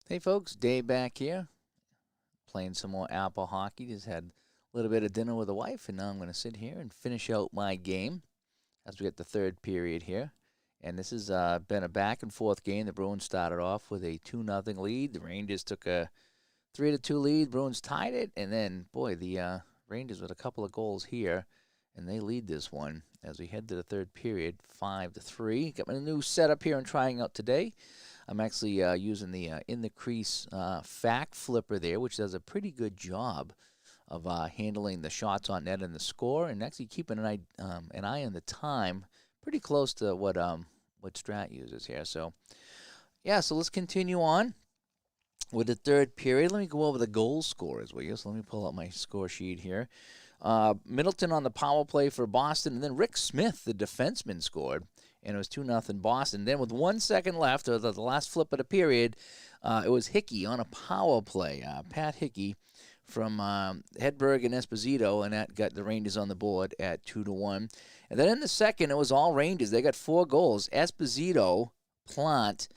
Hey folks, Dave back here, playing some more APBA hockey. Just had a little bit of dinner with the wife, and now I'm going to sit here and finish out my game as we get the third period here. And this has been a back and forth game. The Bruins started off with a 2-0 lead. The Rangers took a 3-2 lead. Bruins tied it, and then boy, the Rangers with a couple of goals here, and they lead this one as we head to the third period, 5-3. Got my new setup here and trying out today. I'm actually using the in the crease fact flipper there, which does a pretty good job of handling the shots on net and the score, and actually keeping an eye on the time, pretty close to what Strat uses here. So yeah, so let's continue on with the third period. Let me go over the goal scorers with you. So let me pull out my score sheet here. Middleton on the power play for Boston, and then Rick Smith, the defenseman, scored, and it was 2-0 Boston. Then with 1 second left, or the last flip of the period, it was Hickey on a power play. Pat Hickey from Hedberg and Esposito, and that got the Rangers on the board at 2-1. And then in the second, it was all Rangers. They got 4 goals. Esposito, Plant,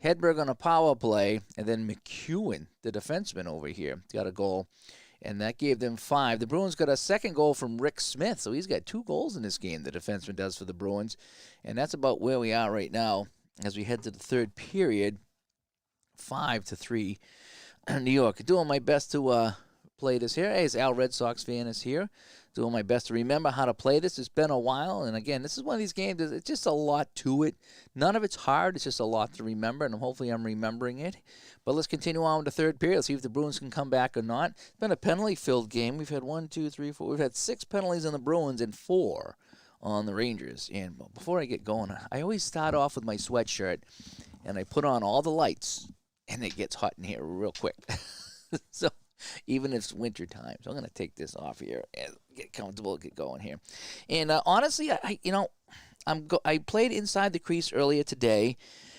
Hedberg on a power play, and then McEwen, the defenseman over here, got a goal, and that gave them 5. The Bruins got a second goal from Rick Smith, so he's got 2 goals in this game, the defenseman does for the Bruins, and that's about where we are right now as we head to the third period, 5-3, New York. Doing my best to play this here. Hey, it's Al Red Sox fan is here. Doing my best to remember how to play this. It's been a while, and again, this is one of these games. It's just a lot to it. None of it's hard. It's just a lot to remember, and hopefully I'm remembering it. But let's continue on with the third period. Let's see if the Bruins can come back or not. It's been a penalty-filled game. We've had 1, 2, 3, 4. We've had 6 penalties on the Bruins and 4 on the Rangers. And before I get going, I always start off with my sweatshirt, and I put on all the lights, and it gets hot in here real quick. So even if it's winter time. So I'm going to take this off here and get comfortable, get going here. And honestly, I played inside the crease earlier today,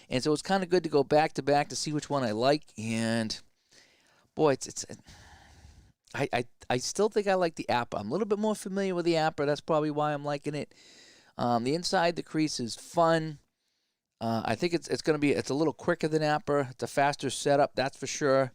and so it's kind of good to go back to back to see which one I like. And boy, I still think I like the APBA. I'm a little bit more familiar with the APBA. That's probably why I'm liking it. The inside the crease is fun. I think it's going to be a little quicker than APBA. It's a faster setup, that's for sure.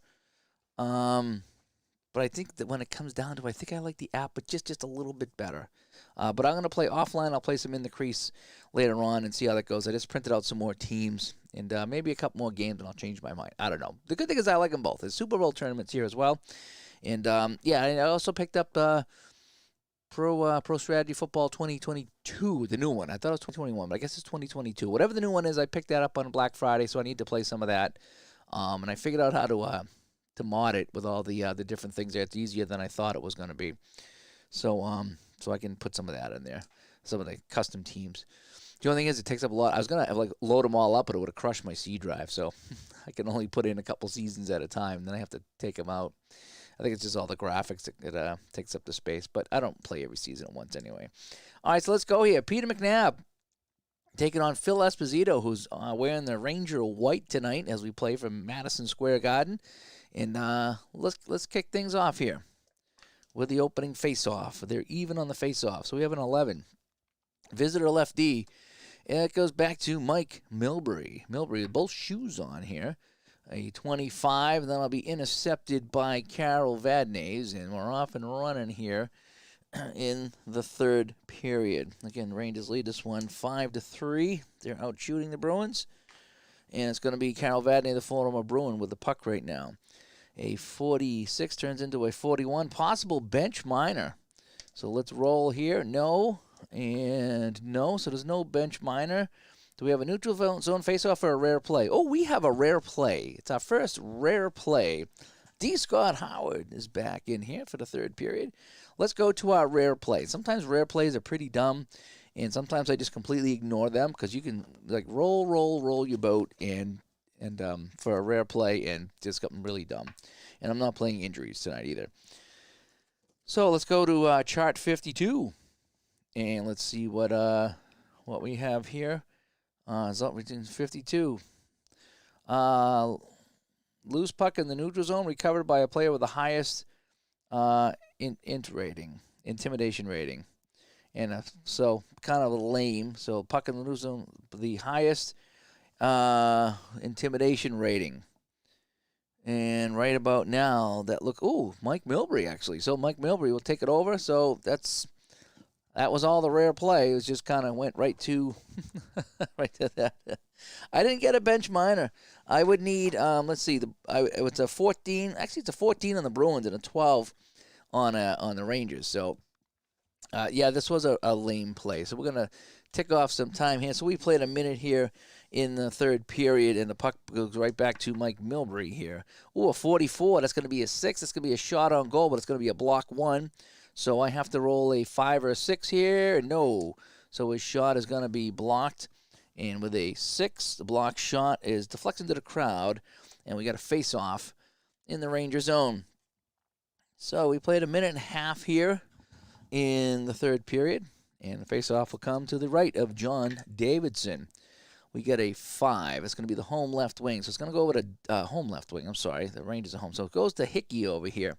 But I think that when it comes down to it, I think I like the app, but just a little bit better. But I'm going to play offline. I'll play some in the crease later on and see how that goes. I just printed out some more teams and maybe a couple more games, and I'll change my mind. I don't know. The good thing is I like them both. There's Super Bowl tournaments here as well. And, yeah, I also picked up Pro Strategy Football 2022, the new one. I thought it was 2021, but I guess it's 2022. Whatever the new one is, I picked that up on Black Friday, so I need to play some of that. And I figured out how to mod it with all the different things there. It's easier than I thought it was going to be. So so I can put some of that in there, some of the custom teams. The only thing is it takes up a lot. I was going to load them all up, but it would have crushed my C drive. So I can only put in a couple seasons at a time. Then I have to take them out. I think it's just all the graphics that takes up the space. But I don't play every season at once anyway. All right, so let's go here. Peter McNabb taking on Phil Esposito, who's wearing the Ranger white tonight as we play from Madison Square Garden. And let's kick things off here with the opening face-off. They're even on the face-off. So we have an 11. Visitor left D. And it goes back to Mike Milbury. Milbury with both shoes on here. A 25, and then I'll be intercepted by Carol Vadnais. And we're off and running here in the third period. Again, Rangers lead this one 5-3. They're out shooting the Bruins. And it's going to be Carol Vadnais, the former Bruin, with the puck right now. A 46 turns into a 41. Possible bench minor. So let's roll here. No, and no. So there's no bench minor. Do we have a neutral zone faceoff or a rare play? Oh, we have a rare play. It's our first rare play. D. Scott Howard is back in here for the third period. Let's go to our rare play. Sometimes rare plays are pretty dumb, and sometimes I just completely ignore them because you can roll your boat and for a rare play and just got really dumb. And I'm not playing injuries tonight either. So let's go to chart 52, and let's see what we have here. So 52. Loose puck in the neutral zone recovered by a player with the highest intimidation rating. And so kind of lame. So puck in the neutral zone, the highest intimidation rating. And right about now, Mike Milbury actually. So Mike Milbury will take it over. So that was all the rare play. It was just kind of went right to right to that. I didn't get a bench minor. I would need let's see, it's a 14. Actually, it's a 14 on the Bruins and a 12 on the Rangers. So yeah, this was a lame play. So we're gonna tick off some time here. So we played a minute here in the third period, and the puck goes right back to Mike Milbury here. Ooh, a 44. That's going to be a 6. That's going to be a shot on goal, but it's going to be a block 1. So I have to roll a 5 or a 6 here. No. So his shot is going to be blocked. And with a 6, the block shot is deflected to the crowd, and we got a face-off in the Ranger zone. So we played a minute and a half here in the third period, and the face-off will come to the right of John Davidson. We get a 5. It's going to be the home left wing. So it's going to go over to home left wing. I'm sorry. The Rangers are home. So it goes to Hickey over here.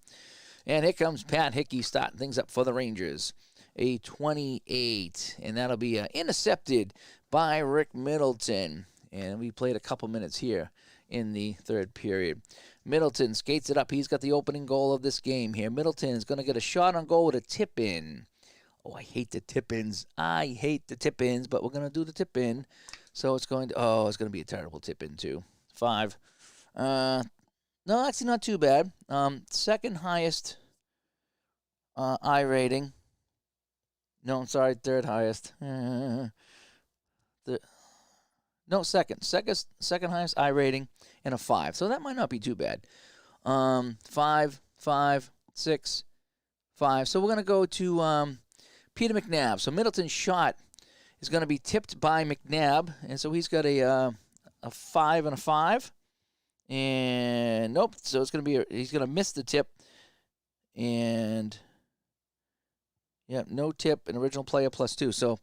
And here comes Pat Hickey starting things up for the Rangers. A 28. And that'll be intercepted by Rick Middleton. And we played a couple minutes here in the third period. Middleton skates it up. He's got the opening goal of this game here. Middleton is going to get a shot on goal with a tip-in. Oh, I hate the tip-ins. But we're going to do the tip-in. So it's going to be a terrible tip-in too. 5. No, actually not too bad. Second highest I rating. No, I'm sorry, third highest. Second highest I rating and a 5. So that might not be too bad. 5, 6, 5. So we're going to go to Peter McNabb. So Middleton's shot is going to be tipped by McNabb, and so he's got a 5 and a 5. And nope, so it's going to be he's going to miss the tip. And yeah, no tip, an original player +2. So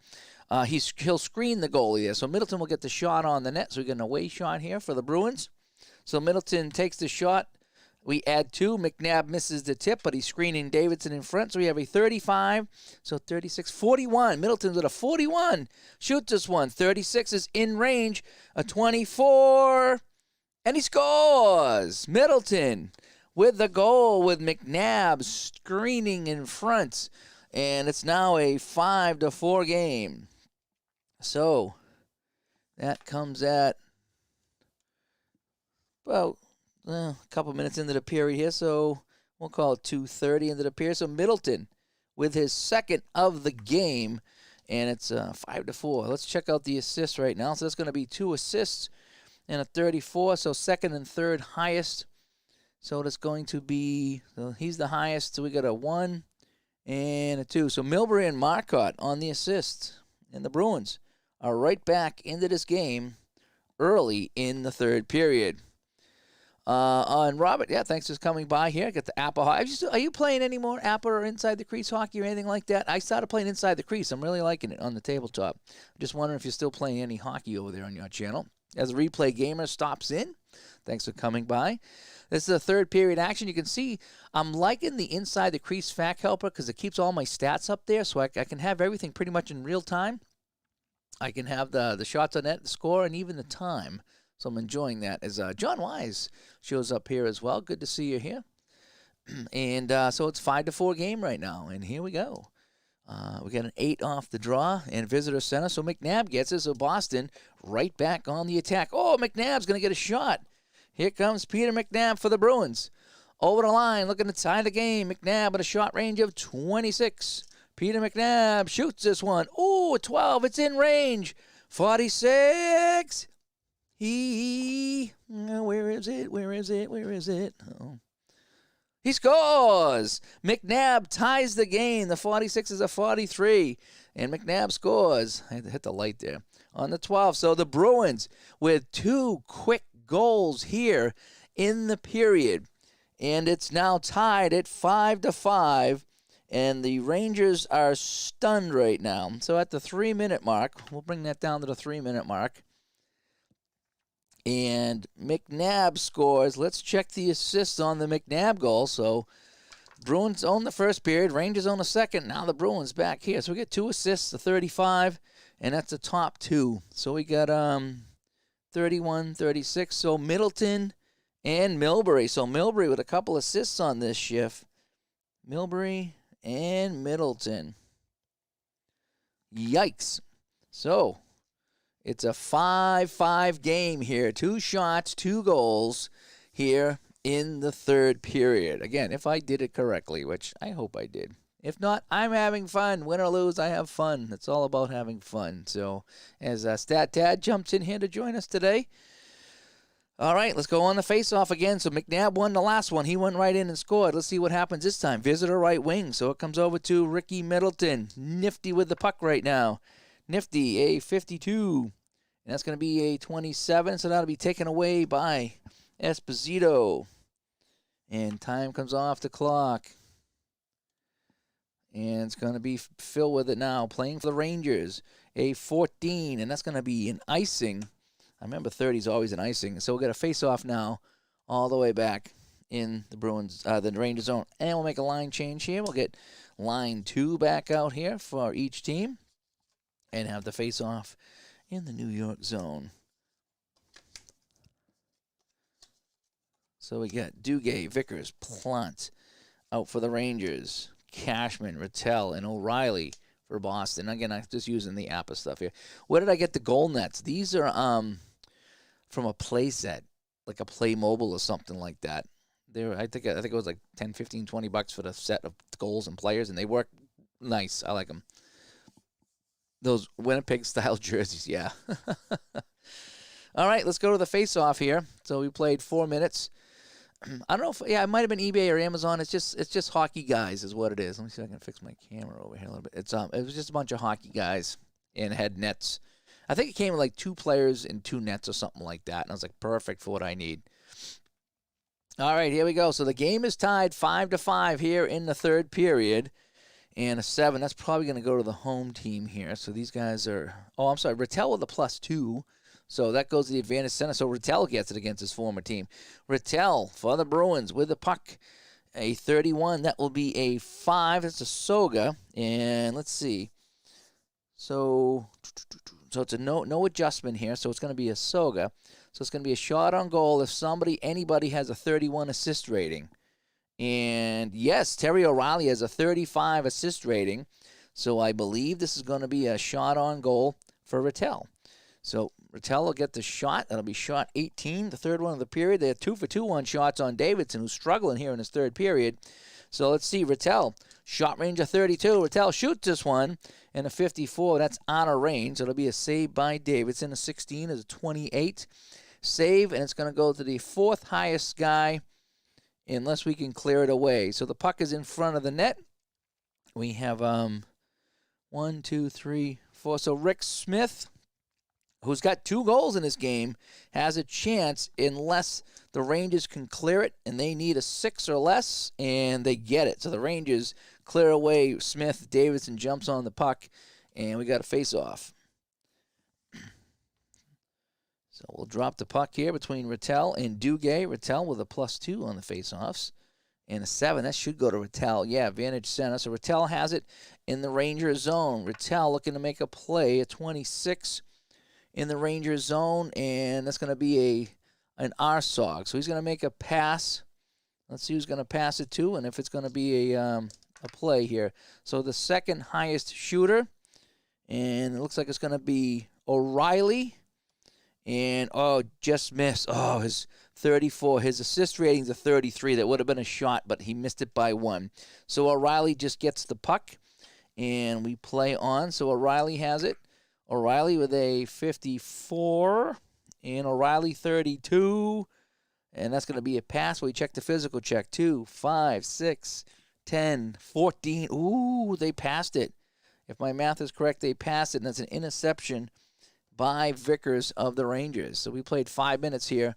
he'll screen the goalie there. So Middleton will get the shot on the net. So we get an away shot here for the Bruins. So Middleton takes the shot. We add 2. McNabb misses the tip, but he's screening Davidson in front. So we have a 35. So 36, 41. Middleton's at a 41. Shoots this one. 36 is in range. A 24. And he scores. Middleton with the goal with McNabb screening in front. And it's now a 5-4 game. So that comes at about a couple minutes into the period here, so we'll call it 2:30 into the period. So Middleton with his second of the game, and it's 5-4. Let's check out the assists right now. So that's going to be 2 assists and a 34, so second and third highest. So that's going to be, so he's the highest, so we got a 1 and a 2. So Milbury and Marcotte on the assists, and the Bruins are right back into this game early in the third period. On Robert, yeah, thanks for coming by here. Got the APBA Hockey. Are you playing any more APBA or inside the crease hockey or anything like that? I started playing inside the crease. I'm really liking it on the tabletop. Just wondering if you're still playing any hockey over there on your channel. As a replay gamer stops in, thanks for coming by. This is the third period action. You can see I'm liking the inside the crease fact helper because it keeps all my stats up there, so I can have everything pretty much in real time. I can have the shots on net, the score, and even the time. So I'm enjoying that. As John Wise shows up here as well. Good to see you here. And so it's 5-4 game right now. And here we go. We got an 8 off the draw and visitor center. So McNabb gets it. So Boston right back on the attack. Oh, McNabb's going to get a shot. Here comes Peter McNabb for the Bruins. Over the line, looking to tie the game. McNabb at a shot range of 26. Peter McNabb shoots this one. Oh, 12. It's in range. 46. Where is it? Oh. He scores. McNabb ties the game. The 46 is a 43. And McNabb scores. I had to hit the light there. On the 12. So the Bruins with 2 quick goals here in the period. And it's now tied at 5-5. And the Rangers are stunned right now. So at the 3-minute mark, we'll bring that down to the 3-minute mark. And McNabb scores. Let's check the assists on the McNabb goal. So Bruins own the first period. Rangers own the second. Now the Bruins back here. So we get 2 assists, the 35, and that's the top 2. So we got 31, 36. So Middleton and Milbury. So Milbury with a couple assists on this shift. Milbury and Middleton. Yikes. So it's a 5-5 game here. 2 shots, 2 goals here in the third period. Again, if I did it correctly, which I hope I did. If not, I'm having fun. Win or lose, I have fun. It's all about having fun. So as Stat Tad jumps in here to join us today. All right, let's go on the face-off again. So McNabb won the last one. He went right in and scored. Let's see what happens this time. Visitor right wing. So it comes over to Ricky Middleton. Nifty with the puck right now. Nifty, a 52. And that's going to be a 27. So that'll be taken away by Esposito. And time comes off the clock. And it's going to be Phil with it now, playing for the Rangers. A 14, and that's going to be an icing. I remember 30 is always an icing. So we'll get a face-off now all the way back in the the Rangers zone. And we'll make a line change here. We'll get line 2 back out here for each team and have the face-off in the New York zone. So we got Duguay, Vickers, Plant out for the Rangers. Cashman, Rattel, and O'Reilly for Boston. Again, I'm just using the APBA stuff here. Where did I get the goal nets? These are from a play set, like a Play Mobile or something like that. I think it was like 10, 15, 20 bucks for the set of goals and players, and they work nice. I like them. Those Winnipeg-style jerseys, yeah. All right, let's go to the face-off here. So we played 4 minutes. I don't know if it might have been eBay or Amazon. It's just hockey guys is what it is. Let me see if I can fix my camera over here a little bit. It was just a bunch of hockey guys and had nets. I think it came with like 2 players and 2 nets or something like that. And I was like, perfect for what I need. All right, here we go. So the game is tied 5-5 here in the third period. And a 7. That's probably going to go to the home team here. So these guys are, I'm sorry, Rattel with a +2. So that goes to the advantage center. So Rattel gets it against his former team. Rattel for the Bruins with the puck. A 31. That will be a 5. That's a Soga. And let's see. So it's a no adjustment here. So it's going to be a Soga. So it's going to be a shot on goal if anybody has a 31 assist rating. And yes, Terry O'Reilly has a 35 assist rating. So I believe this is going to be a shot on goal for Rattel. So Rattel will get the shot. That'll be shot 18, the third one of the period. They have 2 for 2 on shots on Davidson, who's struggling here in his third period. So let's see. Rattel, shot range of 32. Rattel shoots this one, and a 54. That's out of range. It'll be a save by Davidson. A 16 is a 28 save, and it's going to go to the 4th highest guy unless we can clear it away. So the puck is in front of the net. We have 1, 2, 3, 4. So Rick Smith, who's got 2 goals in this game, has a chance unless the Rangers can clear it, and they need a 6 or less, and they get it. So the Rangers clear away Smith. Davidson jumps on the puck, and we got a face-off. So we'll drop the puck here between Rattel and Duguay. Rattel with a +2 on the face-offs. And a 7, that should go to Rattel. Yeah, advantage center. So Rattel has it in the Ranger zone. Rattel looking to make a play, a 26 in the Ranger zone, and that's going to be an RSOG. So he's going to make a pass. Let's see who's going to pass it to, and if it's going to be a play here. So the second highest shooter, and it looks like it's going to be O'Reilly. And, just missed. His 34. His assist rating's a 33. That would have been a shot, but he missed it by 1. So O'Reilly just gets the puck, and we play on. So O'Reilly has it. O'Reilly with a 54, and O'Reilly 32. And that's going to be a pass. We check the physical check. 2, 5, 6, 10, 14. Ooh, they passed it. If my math is correct, they passed it, and that's an interception by Vickers of the Rangers. So we played 5 minutes here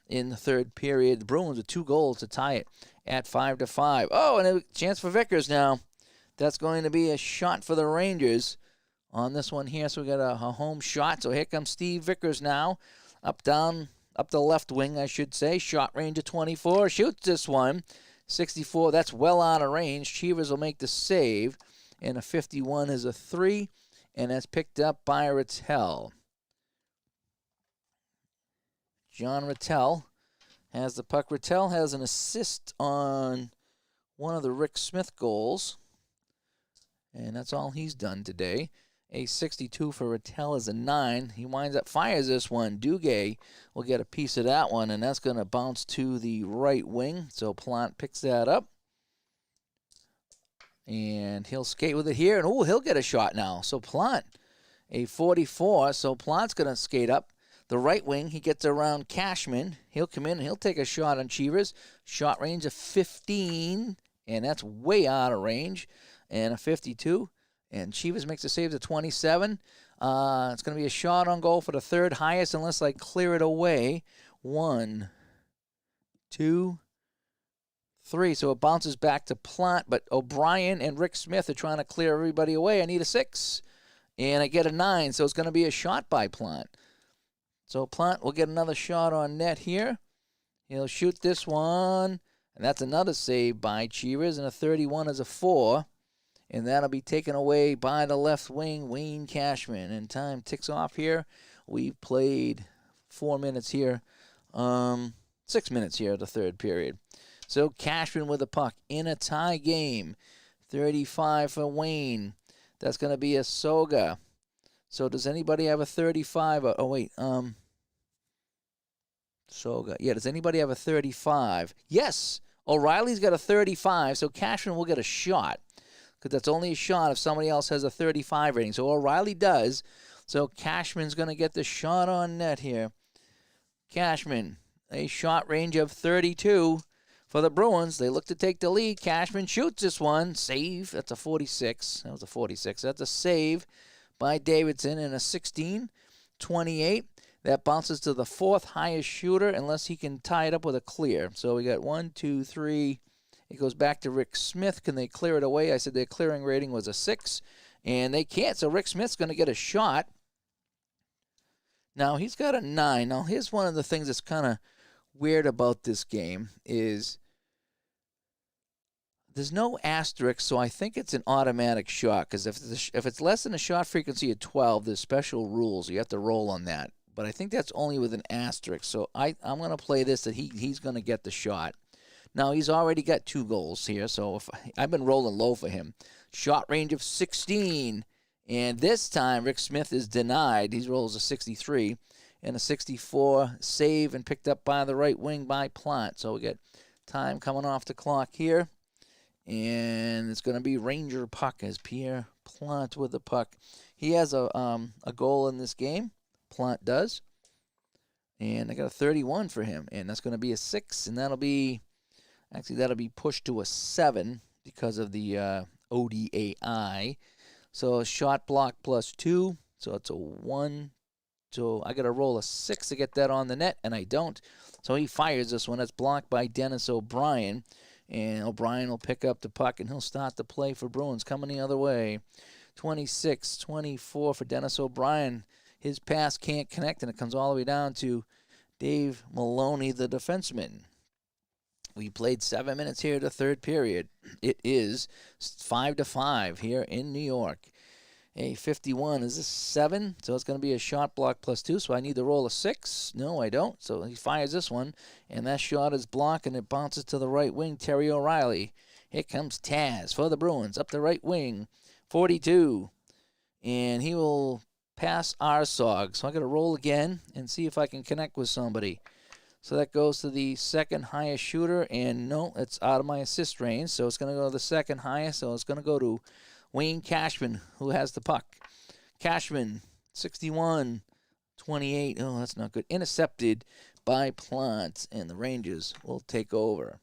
in the third period. The Bruins with 2 goals to tie it at 5-5. And a chance for Vickers now. That's going to be a shot for the Rangers on this one here. So we got a home shot. So here comes Steve Vickers now. Up the left wing, I should say. Shot range of 24. Shoots this one. 64. That's well out of range. Cheevers will make the save. And a 51 is a 3. And that's picked up by Rattel. John Rattel has the puck. Rattel has an assist on one of the Rick Smith goals. And that's all he's done today. A 62 for Rattel is a 9. He winds up, fires this one. Duguay will get a piece of that one, and that's going to bounce to the right wing. So Plant picks that up. And he'll skate with it here. And, oh, he'll get a shot now. So Plant, a 44. So Plant's going to skate up the right wing. He gets around Cashman. He'll come in and he'll take a shot on Cheevers. Shot range of 15. And that's way out of range. And a 52. And Cheevers makes a save to 27. It's going to be a shot on goal for the third highest unless I clear it away. 1, 2, 3. So it bounces back to Plant. But O'Brien and Rick Smith are trying to clear everybody away. I need a 6. And I get a 9. So it's going to be a shot by Plant. So Plant will get another shot on net here. He'll shoot this one. And that's another save by Cheevers. And a 31 is a 4. And that'll be taken away by the left wing, Wayne Cashman. And time ticks off here. We've played 4 minutes here. 6 minutes here, the third period. So Cashman with the puck in a tie game. 35 for Wayne. That's going to be a Soga. So does anybody have a 35? Oh, wait. Soga. Yeah, does anybody have a 35? Yes. O'Reilly's got a 35, so Cashman will get a shot. Because that's only a shot if somebody else has a 35 rating. So O'Reilly does. So Cashman's going to get the shot on net here. Cashman, a shot range of 32 for the Bruins. They look to take the lead. Cashman shoots this one. Save. That's a 46. That was a 46. That's a save by Davidson and a 16-28. That bounces to the fourth highest shooter unless he can tie it up with a clear. So we got 1, 2, 3. It goes back to Rick Smith. Can they clear it away? I said their clearing rating was a 6, and they can't. So Rick Smith's going to get a shot. Now, he's got a 9. Now, here's one of the things that's kind of weird about this game is there's no asterisk, so I think it's an automatic shot because if it's less than a shot frequency of 12, there's special rules. You have to roll on that. But I think that's only with an asterisk. So I'm going to play this that he's going to get the shot. Now, he's already got 2 goals here, so I've been rolling low for him. Shot range of 16, and this time Rick Smith is denied. He rolls a 63 and a 64 save and picked up by the right wing by Plant. So we get time coming off the clock here, and it's going to be Ranger puck as Pierre Plant with the puck. He has a goal in this game. Plant does, and I got a 31 for him, and that's going to be a 6, and that'll be pushed to a 7 because of the ODAI. So a shot block plus 2. So it's a 1. So I got to roll a 6 to get that on the net, and I don't. So he fires this one. That's blocked by Dennis O'Brien. And O'Brien will pick up the puck, and he'll start the play for Bruins coming the other way. 26-24 for Dennis O'Brien. His pass can't connect, and it comes all the way down to Dave Maloney, the defenseman. We played 7 minutes here the third period. It is 5-5 here in New York. A 51 is a 7, so it's going to be a shot block plus 2, so I need to roll a 6. No, I don't. So he fires this one, and that shot is blocked, and it bounces to the right wing, Terry O'Reilly. Here comes Taz for the Bruins, up the right wing, 42. And he will pass Arsog. So I got to roll again and see if I can connect with somebody. So that goes to the second highest shooter, and no, it's out of my assist range, so it's going to go to the second highest, so it's going to go to Wayne Cashman, who has the puck. Cashman, 61-28. Oh, that's not good. Intercepted by Plant, and the Rangers will take over.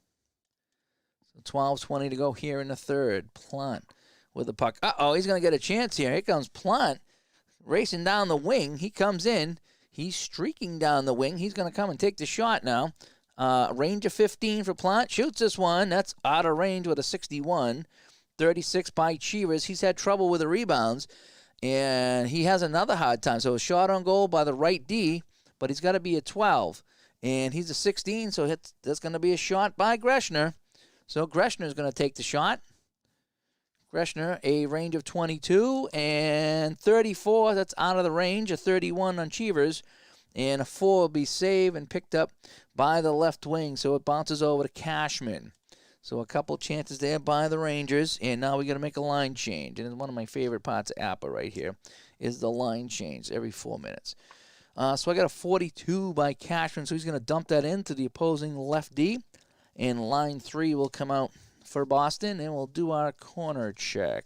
So 12:20 to go here in the third. Plant with the puck. Uh-oh, he's going to get a chance here. Here comes Plant racing down the wing. He comes in. He's streaking down the wing. He's going to come and take the shot now. Range of 15 for Plant. Shoots this one. That's out of range with a 61. 36 by Cheevers. He's had trouble with the rebounds, and he has another hard time. So a shot on goal by the right D, but he's got to be a 12. And he's a 16, so that's going to be a shot by Greshner. So Greshner's going to take the shot. Greshner, a range of 22 and 34. That's out of the range of 31 on Cheevers. And a 4 will be saved and picked up by the left wing, so it bounces over to Cashman. So a couple chances there by the Rangers, and now we got to make a line change. And it's one of my favorite parts of APBA right here is the line change every 4 minutes. So I got a 42 by Cashman, so he's going to dump that into the opposing left D. And line 3 will come out for Boston, and we'll do our corner check.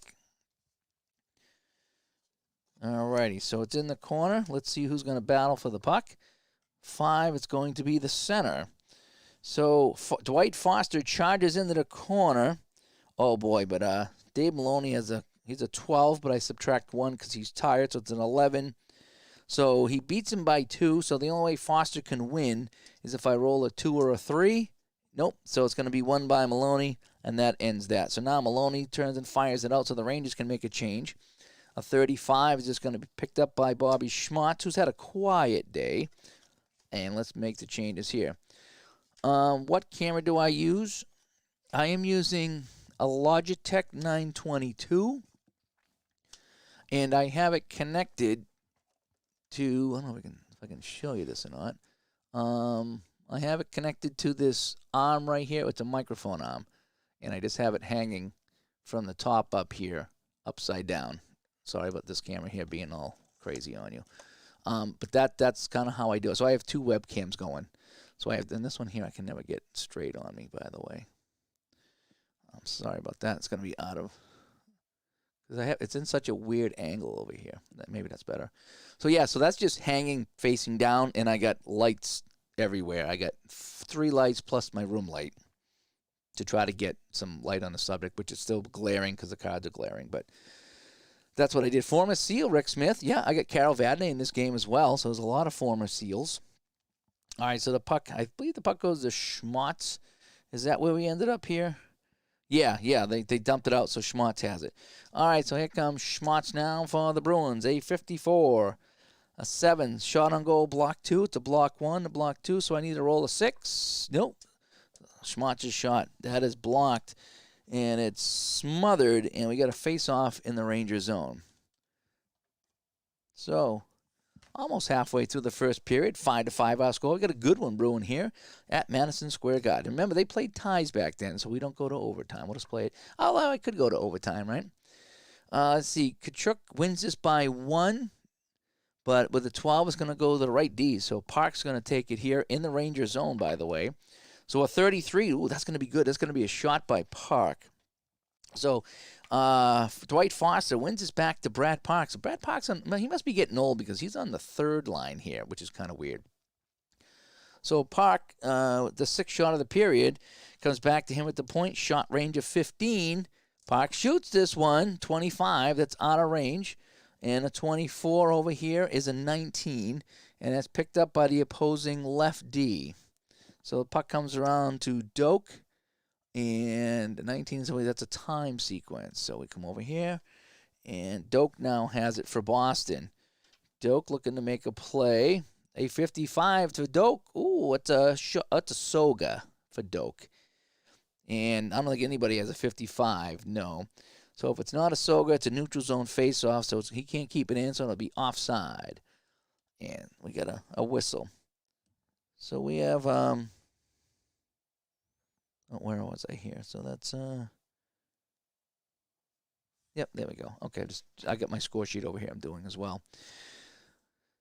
Alrighty, so it's in the corner. Let's see who's going to battle for the puck. 5, it's going to be the center. So Dwight Foster charges into the corner. Oh boy, but Dave Maloney he's a 12, but I subtract 1 because he's tired, so it's an 11. So he beats him by 2, so the only way Foster can win is if I roll a 2 or a 3. Nope, so it's going to be 1 by Maloney, and that ends that. So now Maloney turns and fires it out so the Rangers can make a change. A 35 is just going to be picked up by Bobby Schmotz, who's had a quiet day. And let's make the changes here. What camera do I use? I am using a Logitech 922. And I have it connected to, I don't know if I can show you this or not. I have it connected to this arm right here. It's a microphone arm. And I just have it hanging from the top up here, upside down. Sorry about this camera here being all crazy on you. But that's kind of how I do it. So I have 2 webcams going. So I have, and this one here I can never get straight on me, by the way. I'm sorry about that. It's going to be out of, because it's in such a weird angle over here. Maybe that's better. So yeah, so that's just hanging facing down, and I got lights everywhere. I got 3 lights plus my room light to try to get some light on the subject, which is still glaring because the cards are glaring, but that's what I did. Former Seal, Rick Smith. Yeah, I got Carol Vadnais in this game as well, so there's a lot of former Seals. All right, so the puck, I believe the puck goes to Schmotz. Is that where we ended up here? Yeah, they dumped it out, so Schmotz has it. All right, so here comes Schmotz now for the Bruins. A 54, a 7, shot on goal, block 2. It's a block 1, a block 2, so I need to roll a 6. Nope. Schmotz's shot, that is blocked. And it's smothered, and we got a face-off in the Ranger zone. So, almost halfway through the first period, 5-5 our score. We got a good one brewing here at Madison Square Garden. Remember, they played ties back then, so we don't go to overtime. We'll just play it. Although I could go to overtime, right? Let's see. Tkachuk wins this by 1, but with the 12, it's going to go to the right D. So Park's going to take it here in the Ranger zone, by the way. So a 33, ooh, that's going to be good. That's going to be a shot by Park. So Dwight Foster wins this back to Brad Park. So Brad Park's he must be getting old because he's on the 3rd line here, which is kind of weird. So Park, the 6th shot of the period, comes back to him at the point. Shot range of 15. Park shoots this one, 25. That's out of range. And a 24 over here is a 19. And that's picked up by the opposing left D. So the puck comes around to Doak, and 19 is away. That's a time sequence. So we come over here, and Doak now has it for Boston. Doak looking to make a play. A 55 to Doak. Ooh, it's a Soga for Doak. And I don't think anybody has a 55, no. So if it's not a Soga, it's a neutral zone face-off, so he can't keep it in, so it'll be offside. And we got a whistle. So we have, where was I here? So that's, yep, there we go. Okay, I got my score sheet over here I'm doing as well.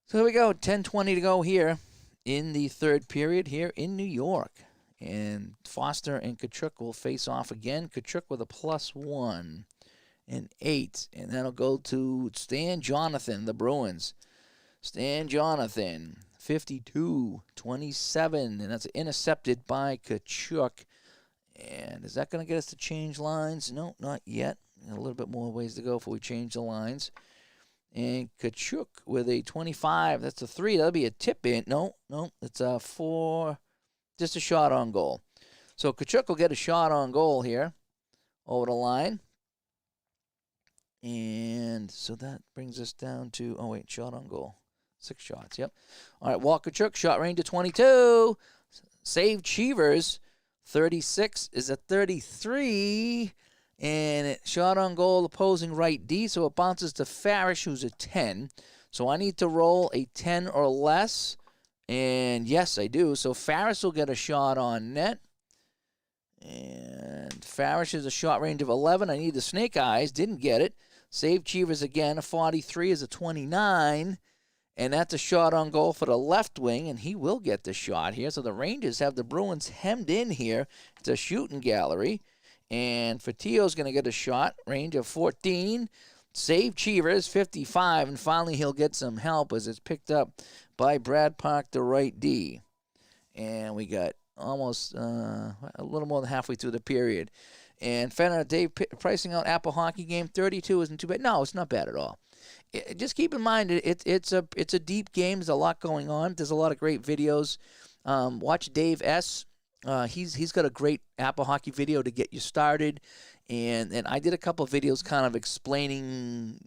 So here we go, 10:20 to go here in the 3rd period here in New York. And Foster and Tkachuk will face off again. Tkachuk with a +1 and 8. And that'll go to Stan Jonathan, the Bruins. Stan Jonathan, 52-27, and that's intercepted by Tkachuk. And is that going to get us to change lines? No, not yet. A little bit more ways to go before we change the lines. And Tkachuk with a 25. That's a 3. That'll be a tip in. No, it's a 4. Just a shot on goal. So Tkachuk will get a shot on goal here over the line. And so that brings us down to, shot on goal. 6 shots, yep. All right, Walker Tkachuk, shot range to 22. Save Cheevers. 36 is a 33. And it shot on goal opposing right D, so it bounces to Farish, who's a 10. So I need to roll a 10 or less And yes, I do. So Farris will get a shot on net. And Farris is a shot range of 11. I need the snake eyes. Didn't get it. Save Cheevers again. A 43 is a 29. And that's a shot on goal for the left wing, and he will get the shot here. So the Rangers have the Bruins hemmed in here. It's a shooting gallery. And Fatio's going to get a shot, range of 14. Save Cheevers, 55. And finally he'll get some help as it's picked up by Brad Park, the right D. And we got almost a little more than halfway through the period. And Fenner, Dave pricing out Apple Hockey game, 32 isn't too bad. No, it's not bad at all. Just keep in mind, it's a deep game. There's a lot going on. There's a lot of great videos. Watch Dave S. He's got a great Apple Hockey video to get you started. And I did a couple of videos kind of explaining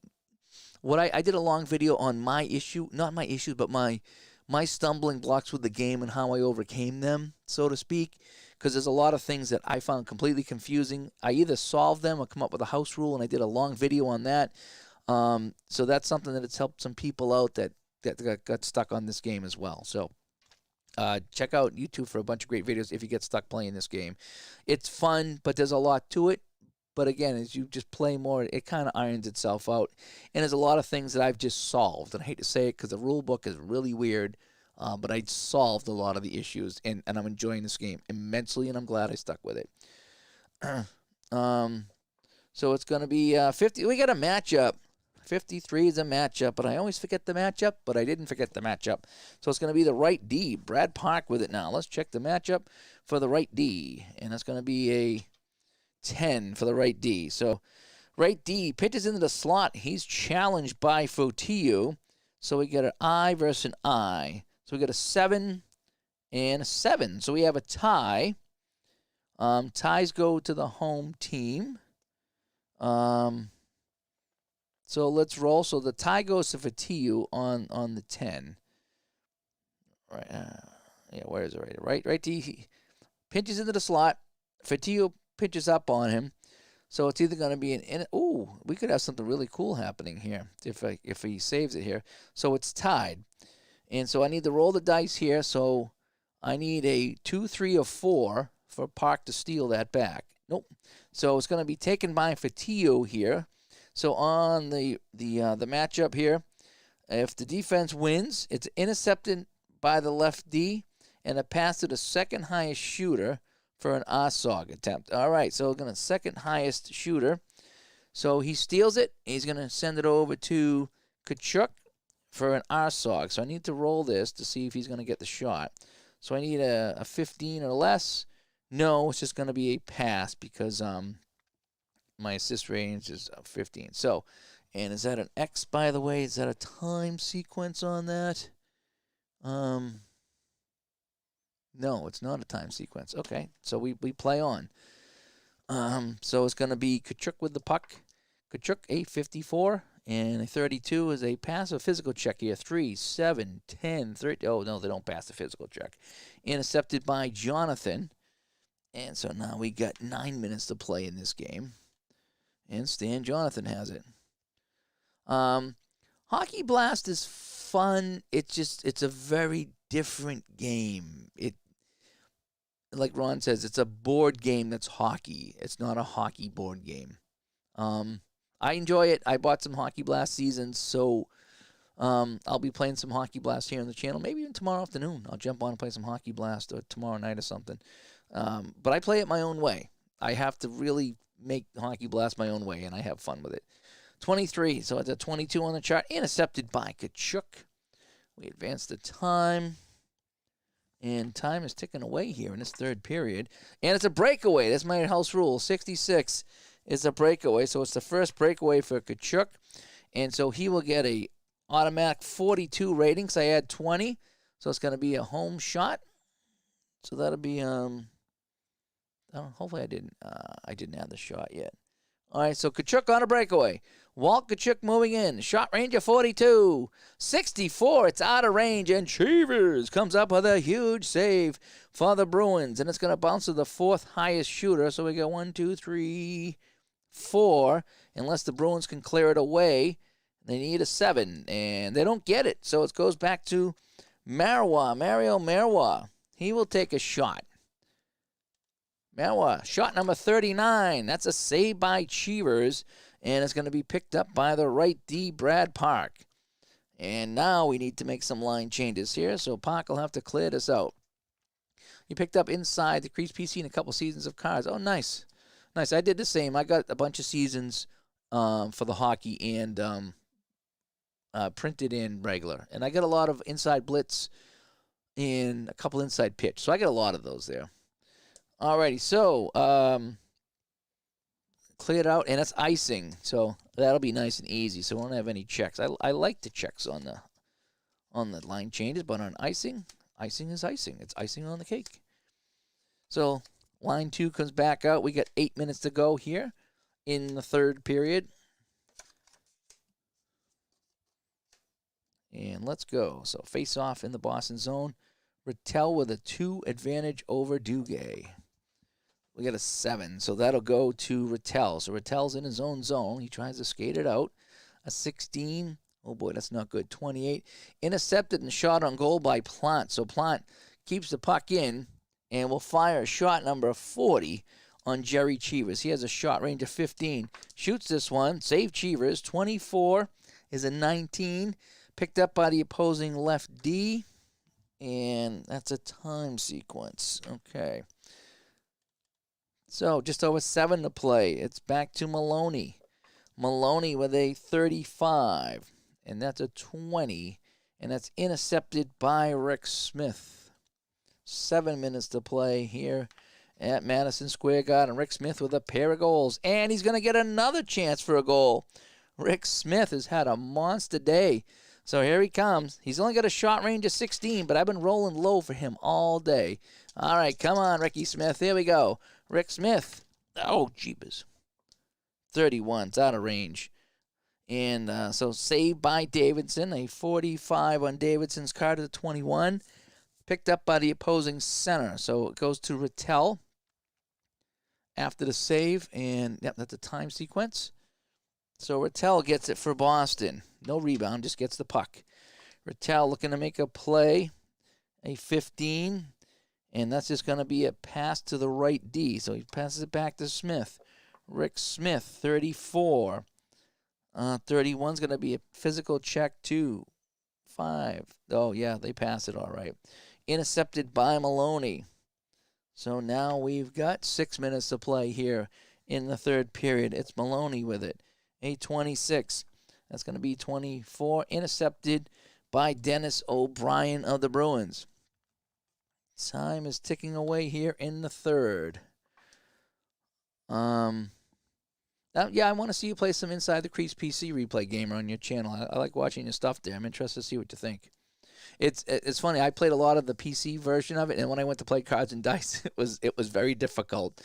what I did a long video on my issue, not my issues, but my stumbling blocks with the game and how I overcame them, so to speak, because there's a lot of things that I found completely confusing. I either solved them or come up with a house rule, and I did a long video on that. So that's something that it's helped some people out that got stuck on this game as well. So check out YouTube for a bunch of great videos if you get stuck playing this game. It's fun, but there's a lot to it. But again, as you just play more, it kind of irons itself out. And there's a lot of things that I've just solved. And I hate to say it because the rule book is really weird, but I solved a lot of the issues, and I'm enjoying this game immensely, and I'm glad I stuck with it. So it's going to be 50. We got a matchup. 53 is a matchup, but I always forget the matchup, but I didn't forget the matchup. So it's going to be the right D. Brad Park with it now. Let's check the matchup for the right D. And that's going to be a 10 for the right D. So right D pitches into the slot. He's challenged by Fotiu. So we get an I versus an I. So we got a 7 and a 7. So we have a tie. Ties go to the home team. So let's roll. So the tie goes to Fotiu on the 10. Right. Yeah, where is it? Right D. He pitches into the slot. Fotiu pitches up on him. So it's either going to be we could have something really cool happening here if he saves it here. So it's tied. And so I need to roll the dice here. So I need a 2, 3, or 4 for Park to steal that back. Nope. So it's going to be taken by Fotiu here. So on the matchup here, if the defense wins, it's intercepted by the left D and a pass to the second highest shooter for an Asog attempt. All right, so we're going to second highest shooter. So he steals it. He's going to send it over to Tkachuk for an Asog. So I need to roll this to see if he's going to get the shot. So I need a 15 or less. No, it's just going to be a pass because my assist range is 15. So, and is that an X, by the way? Is that a time sequence on that? No, it's not a time sequence. Okay, so we play on. So it's going to be Tkachuk with the puck. Tkachuk, a 54, and a 32 is a passive physical check here. 3, 7, 10, 30. Oh, no, they don't pass the physical check. Intercepted by Jonathan. And so now we got 9 minutes to play in this game. And Stan Jonathan has it. Hockey Blast is fun. It's a very different game. Like Ron says, it's a board game that's hockey. It's not a hockey board game. I enjoy it. I bought some Hockey Blast seasons, so I'll be playing some Hockey Blast here on the channel. Maybe even tomorrow afternoon. I'll jump on and play some Hockey Blast or tomorrow night or something. But I play it my own way. I have to really make Hockey Blast my own way, and I have fun with it. 23, so it's a 22 on the chart. Intercepted by Tkachuk. We advance the time. And time is ticking away here in this third period. And it's a breakaway. That's my house rule. 66 is a breakaway. So it's the first breakaway for Tkachuk. And so he will get a automatic 42 rating. So I add 20. So it's going to be a home shot. So that'll be hopefully I didn't add the shot yet. All right, so Tkachuk on a breakaway. Walt Tkachuk moving in. Shot range of 42. 64, it's out of range, and Cheevers comes up with a huge save for the Bruins. And it's going to bounce to the fourth highest shooter. So we got 1, 2, 3, 4. Unless the Bruins can clear it away, they need a 7. And they don't get it. So it goes back to Mario Marwa. He will take a shot. Marwa, shot number 39. That's a save by Cheevers, and it's going to be picked up by the right D, Brad Park. And now we need to make some line changes here, so Park will have to clear this out. He picked up inside the crease PC in a couple seasons of cards. Oh, nice. Nice. I did the same. I got a bunch of seasons for the hockey and printed in regular. And I got a lot of inside blitz and a couple inside pitch. So I got a lot of those there. Alrighty, so cleared out, and it's icing. So that'll be nice and easy. So we won't have any checks. I like the checks on the line changes, but on icing, icing is icing. It's icing on the cake. So line 2 comes back out. We got 8 minutes to go here in the third period. And let's go. So face off in the Boston zone. Rattel with a 2 advantage over Duguay. We got a 7, so that'll go to Rattel. So Rattel's in his own zone. He tries to skate it out. A 16. Oh, boy, that's not good. 28. Intercepted and shot on goal by Plant. So Plant keeps the puck in and will fire shot number 40 on Jerry Cheevers. He has a shot range of 15. Shoots this one. Save Cheevers. 24 is a 19. Picked up by the opposing left D. And that's a time sequence. Okay. So just over 7 to play. It's back to Maloney. Maloney with a 35. And that's a 20. And that's intercepted by Rick Smith. 7 minutes to play here at Madison Square Garden. Rick Smith with a pair of goals. And he's going to get another chance for a goal. Rick Smith has had a monster day. So here he comes. He's only got a shot range of 16, but I've been rolling low for him all day. All right, come on, Ricky Smith. Here we go. Rick Smith. Oh, jeepers. 31. It's out of range. And so saved by Davidson. A 45 on Davidson's card to 21. Picked up by the opposing center. So it goes to Rattel after the save. And, yep, that's a time sequence. So Rattel gets it for Boston. No rebound, just gets the puck. Rattel looking to make a play. A 15. And that's just going to be a pass to the right D. So he passes it back to Smith. Rick Smith, 34. 31's going to be a physical check to 5. Oh, yeah, they pass it all right. Intercepted by Maloney. So now we've got 6 minutes to play here in the third period. It's Maloney with it. A 26. That's going to be 24. Intercepted by Dennis O'Brien of the Bruins. Time is ticking away here in the third. Yeah, I want to see you play some Inside the Crease PC replay gamer on your channel. I like watching your stuff there. I'm interested to see what you think. It's funny. I played a lot of the PC version of it, and when I went to play Cards and Dice, it was very difficult.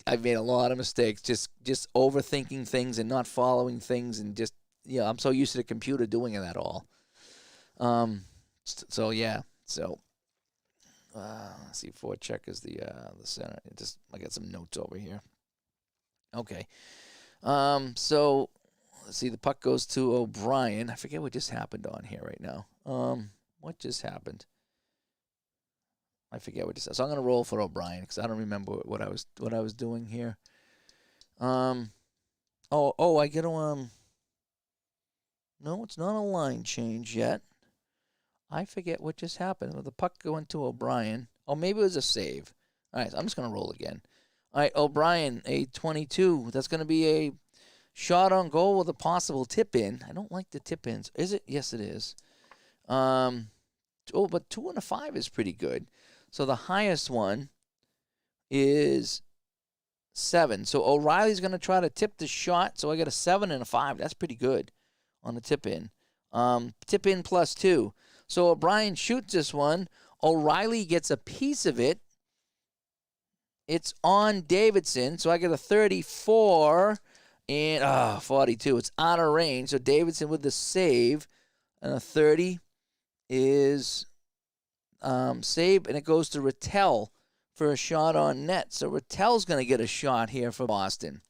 I made a lot of mistakes, just overthinking things and not following things, and just I'm so used to the computer doing that all. So yeah. So let's see. Forecheck is the center. I got some notes over here. Okay. So let's see. The puck goes to O'Brien. I forget what just happened on here right now. What just happened? I forget what just happened. So I'm gonna roll for O'Brien because I don't remember what I was doing here. I get a No, it's not a line change yet. I forget what just happened. The puck going to O'Brien. Oh, maybe it was a save. All right, I'm just going to roll again. All right, O'Brien, a 22. That's going to be a shot on goal with a possible tip-in. I don't like the tip-ins. Is it? Yes, it is. But 2 and a 5 is pretty good. So the highest one is 7. So O'Reilly's going to try to tip the shot. So I got a 7 and a 5. That's pretty good on the tip-in. Tip-in plus 2. So O'Brien shoots this one. O'Reilly gets a piece of it. It's on Davidson. So I get a 34 and 42. It's out of range. So Davidson with the save. And a 30 is saved. And it goes to Rattel for a shot on net. So Rattel's going to get a shot here for Boston.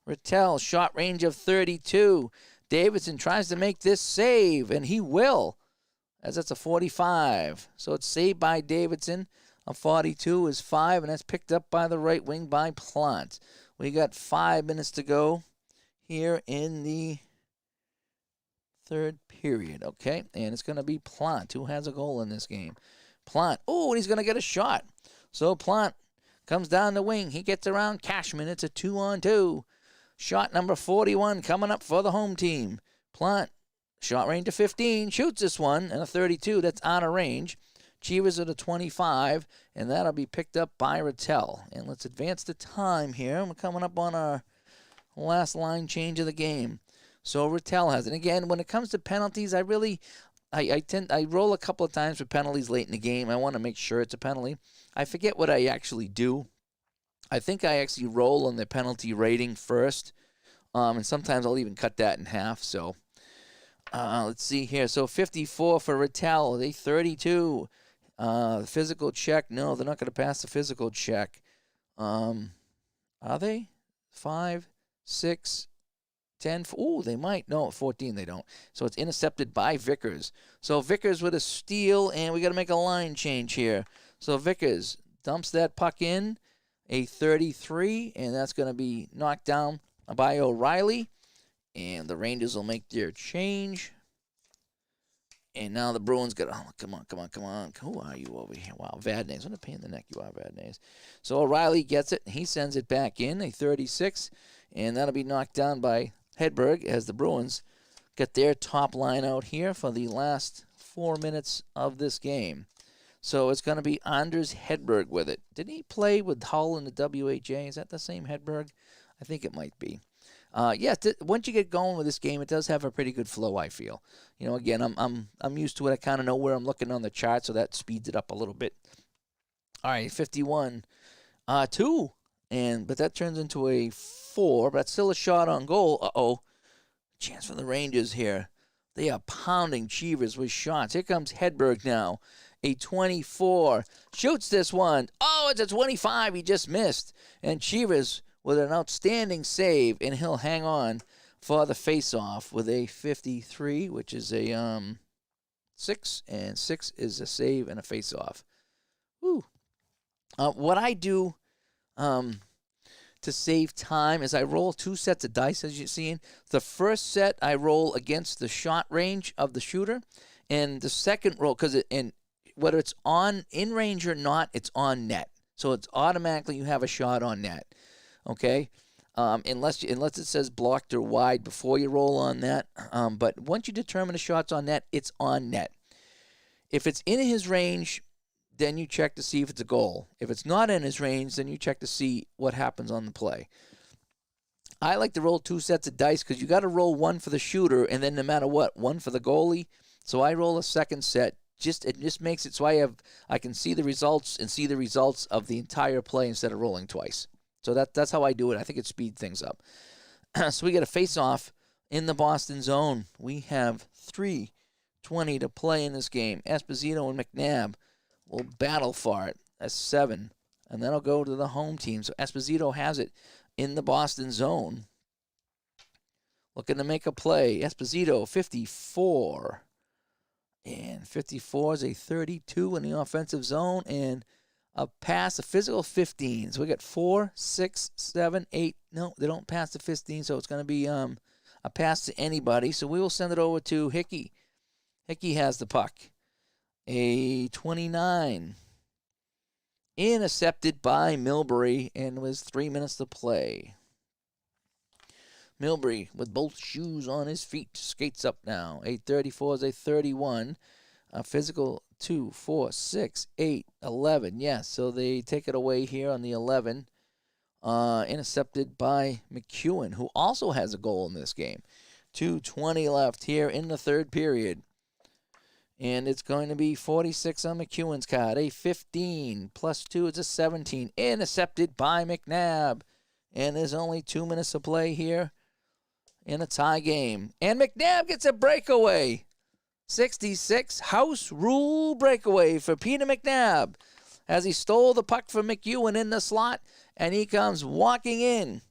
Rattel, shot range of 32. Davidson tries to make this save, and he will. as that's a 45. So it's saved by Davidson. A 42 is 5, and that's picked up by the right wing by Plant. We got 5 minutes to go here in the third period, okay? And it's going to be Plant who has a goal in this game. Plant, oh, and he's going to get a shot. So Plant comes down the wing. He gets around Cashman. It's a 2-on-2. Shot number 41 coming up for the home team. Plant, shot range to 15, shoots this one, and a 32. That's out of range. Chivas at a 25, and that'll be picked up by Rattel. And let's advance the time here. We're coming up on our last line change of the game. So Rattel has it. And again, when it comes to penalties, I roll a couple of times for penalties late in the game. I want to make sure it's a penalty. I forget what I actually do. I think I actually roll on the penalty rating first, and sometimes I'll even cut that in half. So let's see here. So 54 for Rattel, a 32. Physical check. No, they're not going to pass the physical check. Are they? 5, 6, 10. Oh, they might. No, 14 they don't. So it's intercepted by Vickers. So Vickers with a steal, and we got to make a line change here. So Vickers dumps that puck in, a 33, and that's going to be knocked down by O'Reilly. And the Rangers will make their change. And now the Bruins got, oh, come on. Who are you over here? Wow, Vadnais. What a pain in the neck you are, Vadnais. So O'Reilly gets it. He sends it back in, a 36. And that'll be knocked down by Hedberg as the Bruins get their top line out here for the last 4 minutes of this game. So it's going to be Anders Hedberg with it. Didn't he play with Hull in the WHA? Is that the same Hedberg? I think it might be. Once you get going with this game, it does have a pretty good flow, I feel. You know, again, I'm used to it. I kind of know where I'm looking on the chart, so that speeds it up a little bit. All right, 51, 2, but that turns into a 4, but that's still a shot on goal. Uh-oh, chance for the Rangers here. They are pounding Chivas with shots. Here comes Hedberg now, a 24, shoots this one. Oh, it's a 25. He just missed, and Chivas with an outstanding save, and he'll hang on for the face-off with a 53, which is a 6, and 6 is a save and a face-off. Woo. What I do to save time is I roll 2 sets of dice, as you're seeing. The first set I roll against the shot range of the shooter, and the second roll, and whether it's on in range or not, it's on net. So it's automatically you have a shot on net. Okay, unless it says blocked or wide before you roll on that. But once you determine the shot's on net, it's on net. If it's in his range, then you check to see if it's a goal. If it's not in his range, then you check to see what happens on the play. I like to roll 2 sets of dice because you got to roll 1 for the shooter, and then no matter what, 1 for the goalie. So I roll a second set. It just makes it so I can see the results and see the results of the entire play instead of rolling twice. So that's how I do it. I think it speeds things up. So we get a face-off in the Boston zone. We have 3:20 to play in this game. Esposito and McNabb will battle for it. That's 7. And that'll go to the home team. So Esposito has it in the Boston zone. Looking to make a play. Esposito, 54. And 54 is a 32 in the offensive zone. And a pass, a physical 15. So we got 4, 6, 7, 8. No, they don't pass the 15, so it's going to be a pass to anybody. So we will send it over to Hickey. Hickey has the puck. A 29. Intercepted by Milbury, and was 3 minutes to play. Milbury, with both shoes on his feet, skates up now. A 34 is a 31. A physical 2, 4, 6, 8, 11. Yes, so they take it away here on the 11. Intercepted by McEwen, who also has a goal in this game. 2:20 left here in the third period. And it's going to be 46 on McEwen's card. A 15 plus 2 is a 17. Intercepted by McNabb. And there's only 2 minutes to play here in a tie game. And McNabb gets a breakaway. 66 house rule breakaway for Peter McNabb as he stole the puck from McEwen in the slot, and he comes walking in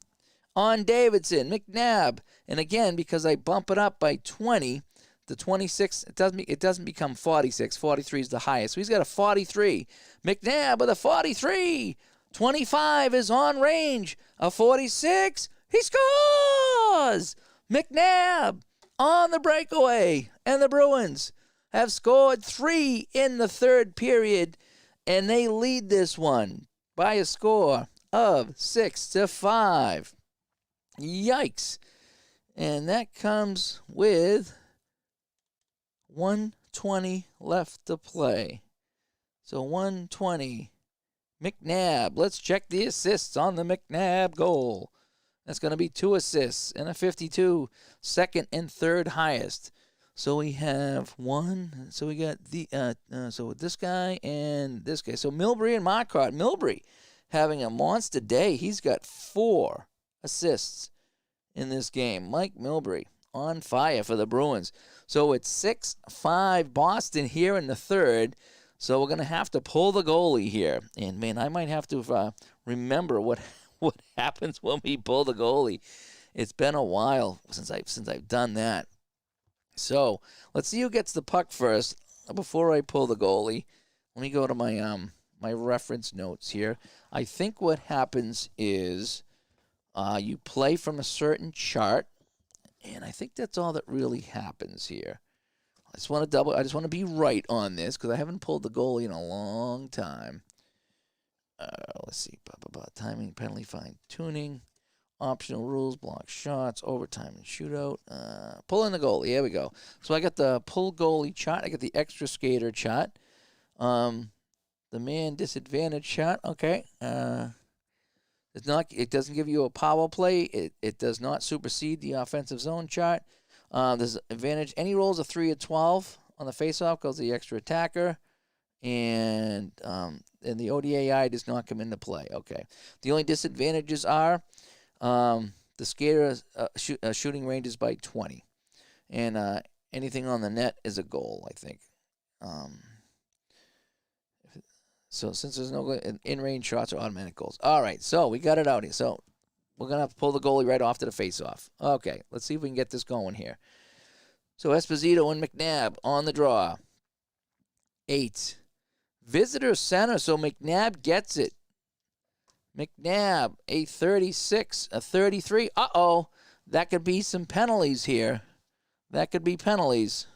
on Davidson. McNabb, and again, because I bump it up by 20, the 26, it doesn't become 46. 43 is the highest. So he's got a 43. McNabb with a 43. 25 is on range. A 46. He scores! McNabb on the breakaway. And the Bruins have scored 3 in the third period, and they lead this one by a score of 6-5. Yikes. And that comes with 1:20 left to play. So 1:20. McNabb. Let's check the assists on the McNabb goal. That's going to be 2 assists and a 52, second and third highest. So we have one. So we got so this guy and this guy. So Milbury and Marcotte. Milbury having a monster day. He's got 4 assists in this game. Mike Milbury on fire for the Bruins. So it's 6-5 Boston here in the third. So we're going to have to pull the goalie here. And, man, I might have to remember what happens when we pull the goalie. It's been a while since I've done that. So let's see who gets the puck first. Before I pull the goalie, let me go to my my reference notes here. I think what happens is you play from a certain chart, and I think that's all that really happens here. I just want to be right on this because I haven't pulled the goalie in a long time. Let's see. Timing, penalty, fine tuning, optional rules, block shots, overtime and shootout. Pulling the goalie. Here we go. So I got the pull goalie chart. I got the extra skater chart. The man disadvantage shot. Okay. It doesn't give you a power play. It does not supersede the offensive zone chart. There's advantage. Any rolls of 3 or 12 on the faceoff goes to the extra attacker. And the ODAI does not come into play. Okay. The only disadvantages are the skater shooting range is by 20. And anything on the net is a goal, I think. So since there's no in-range shots or automatic goals. All right, so we got it out here. So we're going to have to pull the goalie right off to the face-off. Okay, let's see if we can get this going here. So Esposito and McNabb on the draw. 8. Visitor center, so McNabb gets it. McNabb, a 36, a 33. Uh-oh, that could be some penalties here. That could be penalties.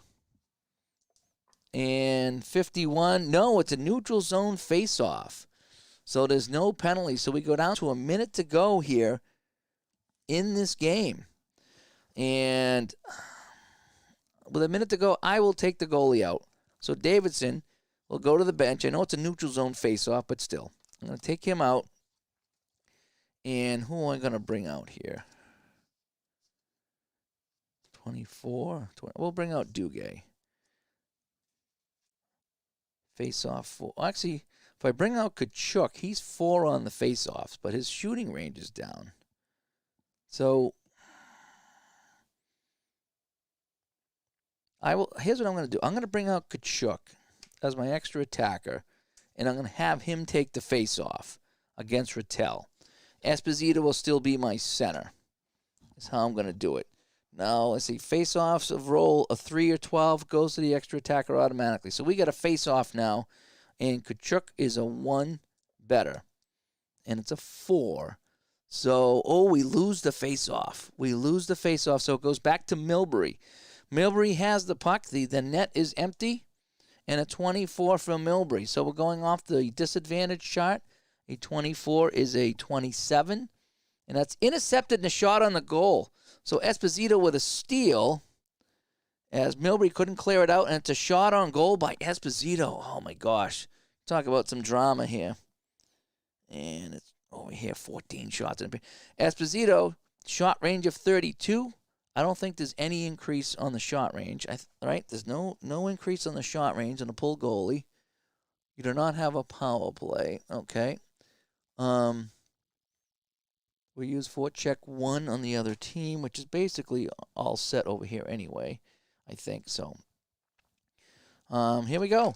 And 51, no, it's a neutral zone face-off. So there's no penalty. So we go down to a minute to go here in this game. And with a minute to go, I will take the goalie out. So Davidson will go to the bench. I know it's a neutral zone face-off, but still. I'm going to take him out. And who am I going to bring out here? 24. 20. We'll bring out Duguay. Face-off 4. Actually, if I bring out Kachuk, he's 4 on the face-offs, but his shooting range is down. So here's what I'm going to do. I'm going to bring out Kachuk as my extra attacker, and I'm going to have him take the face-off against Rattel. Esposito will still be my center. That's how I'm going to do it. Now, let's see. Face-offs of roll a 3 or 12 goes to the extra attacker automatically. So we got a face-off now, and Kachuk is a 1 better, and it's a 4. So, we lose the face-off. We lose the face-off, so it goes back to Milbury. Milbury has the puck. The net is empty, and a 24 from Milbury. So we're going off the disadvantage chart. A 24 is a 27, and that's intercepted and a shot on the goal. So Esposito with a steal as Milbury couldn't clear it out, and it's a shot on goal by Esposito. Oh, my gosh. Talk about some drama here. And it's over here, 14 shots. Esposito, shot range of 32. I don't think there's any increase on the shot range. Right? There's no increase on the shot range on the pull goalie. You do not have a power play. Okay. We use forecheck 1 on the other team, which is basically all set over here anyway, I think. So, here we go.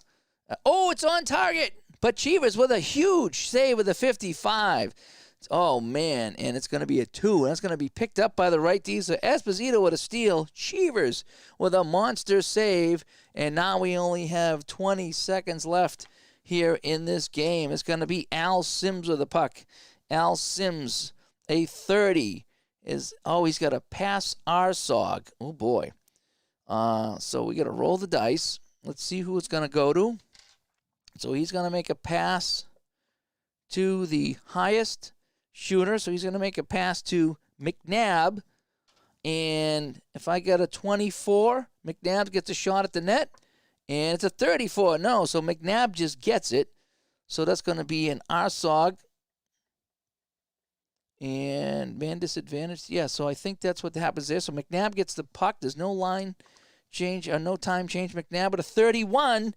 It's on target. But Chivas with a huge save with a 55. Oh, man, and it's going to be a 2. And that's going to be picked up by the right D. So Esposito with a steal. Cheevers with a monster save. And now we only have 20 seconds left here in this game. It's going to be Al Sims with the puck. Al Sims, a 30, he's got to pass Arsog. Oh, boy. So we got to roll the dice. Let's see who it's going to go to. So he's going to make a pass to the highest shooter. So he's going to make a pass to McNabb. And if I get a 24, McNabb gets a shot at the net. And it's a 34. No, so McNabb just gets it. So that's going to be an Arsog. And man disadvantage. Yeah, so I think that's what happens there. So McNabb gets the puck. There's no line change or no time change. McNabb with a 31.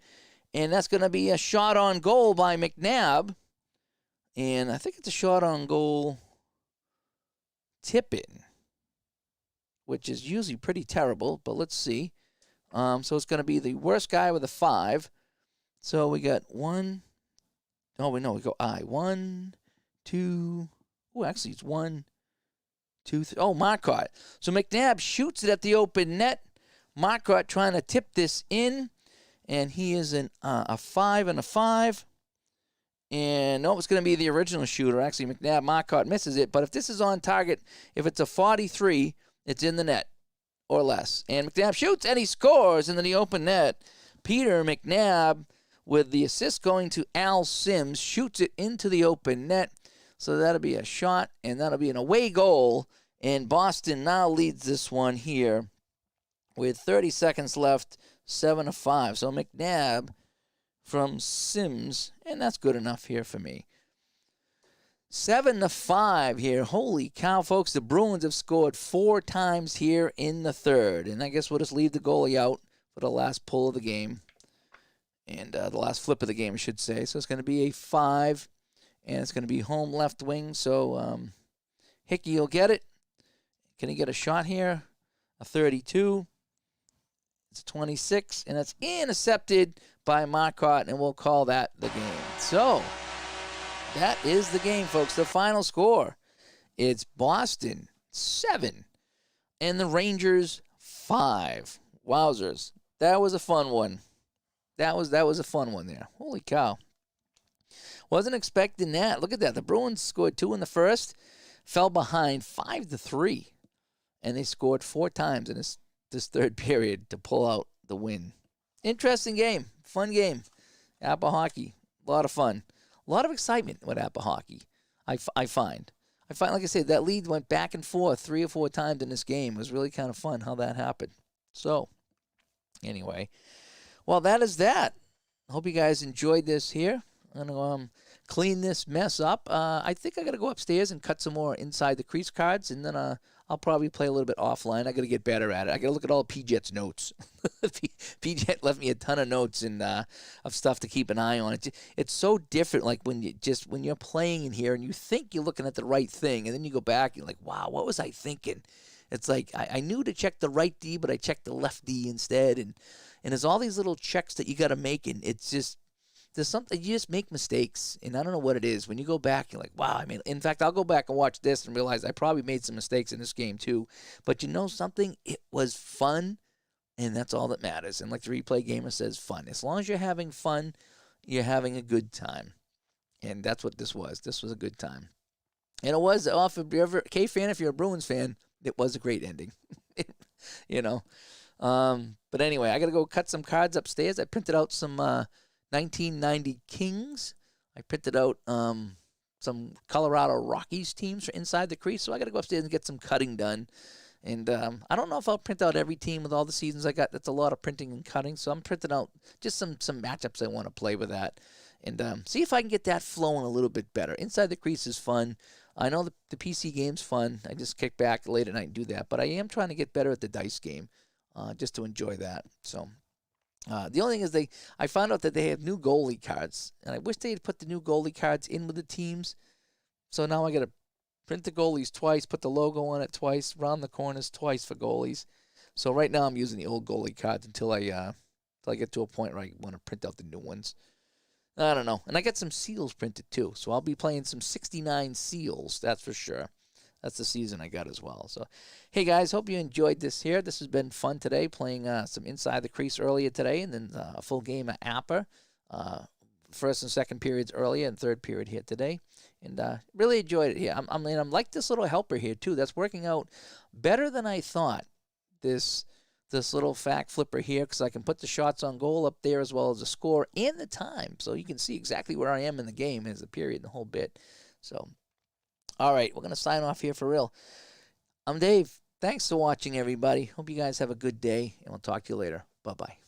And that's going to be a shot on goal by McNabb. And I think it's a shot on goal tip-in, which is usually pretty terrible, but let's see. So it's going to be the worst guy with a 5. So we got 1. Oh, we go I. 1, 2. Oh, actually, it's 1, 2, 3. Oh, Marcotte. So McNabb shoots it at the open net. Marcotte trying to tip this in, and he is a 5 and a 5. And no, it's going to be the original shooter. Actually, Marcotte misses it. But if this is on target, if it's a 43, it's in the net or less. And McNabb shoots, and he scores into the open net. Peter McNabb, with the assist going to Al Sims, shoots it into the open net. So that'll be a shot, and that'll be an away goal. And Boston now leads this one here with 30 seconds left, 7-5. So McNabb from Sims, and that's good enough here for me. 7-5 here. Holy cow, folks. The Bruins have scored 4 times here in the third. And I guess we'll just leave the goalie out for the last pull of the game. And the last flip of the game, I should say. So it's going to be a 5. And it's going to be home left wing. So Hickey will get it. Can he get a shot here? A 32. It's a 26. And that's intercepted by Marcotte. And we'll call that the game. So that is the game, folks. The final score. It's Boston 7 and the Rangers 5. Wowzers. That was a fun one. That was a fun one there. Holy cow. Wasn't expecting that. Look at that. The Bruins scored 2 in the first, fell behind 5-3, and they scored 4 times in this third period to pull out the win. Interesting game. Fun game. APBA Hockey. A lot of fun. A lot of excitement with APBA Hockey, I find. Like I said, that lead went back and forth 3 or 4 times in this game. It was really kind of fun how that happened. So, anyway. Well, that is that. I hope you guys enjoyed this here. I'm going to clean this mess up. I think I got to go upstairs and cut some more inside the crease cards, and then I'll probably play a little bit offline. I got to get better at it. I got to look at all PJet's notes. PJet left me a ton of notes and of stuff to keep an eye on. It's so different. Like when you're playing in here and you think you're looking at the right thing, and then you go back and you're like, wow, what was I thinking? It's like I knew to check the right D, but I checked the left D instead, and there's all these little checks that you got to make, and it's just. There's something, you just make mistakes, and I don't know what it is. When you go back, you're like, wow, in fact, I'll go back and watch this and realize I probably made some mistakes in this game too. But you know something? It was fun, and that's all that matters. And like the Replay Gamer says, fun. As long as you're having fun, you're having a good time. And that's what this was. This was a good time. And it was, if you're a K-fan, if you're a Bruins fan, it was a great ending. You know? But anyway, I got to go cut some cards upstairs. I printed out some 1990 Kings. I printed out some Colorado Rockies teams for inside the crease, so I got to go upstairs and get some cutting done. And I don't know if I'll print out every team with all the seasons I got. That's a lot of printing and cutting, so I'm printing out just some matchups I want to play with that. And see if I can get that flowing a little bit better. Inside the crease is fun. I know the PC game's fun. I just kick back late at night and do that. But I am trying to get better at the dice game just to enjoy that. So the only thing is I found out that they have new goalie cards, and I wish they had put the new goalie cards in with the teams. So now I got to print the goalies twice, put the logo on it twice, round the corners twice for goalies. So right now I'm using the old goalie cards until I get to a point where I want to print out the new ones. I don't know. And I got some seals printed too, so I'll be playing some 69 seals, that's for sure. That's the season I got as well. So, hey guys, hope you enjoyed this here. This has been fun today, playing some Inside the Crease earlier today, and then a full game of APBA. First and second periods earlier, and third period here today. And really enjoyed it here. I'm like this little helper here too. That's working out better than I thought. This little fact flipper here, because I can put the shots on goal up there as well as the score and the time. So you can see exactly where I am in the game as the period and the whole bit. So, all right, we're going to sign off here for real. I'm Dave. Thanks for watching, everybody. Hope you guys have a good day, and we'll talk to you later. Bye-bye.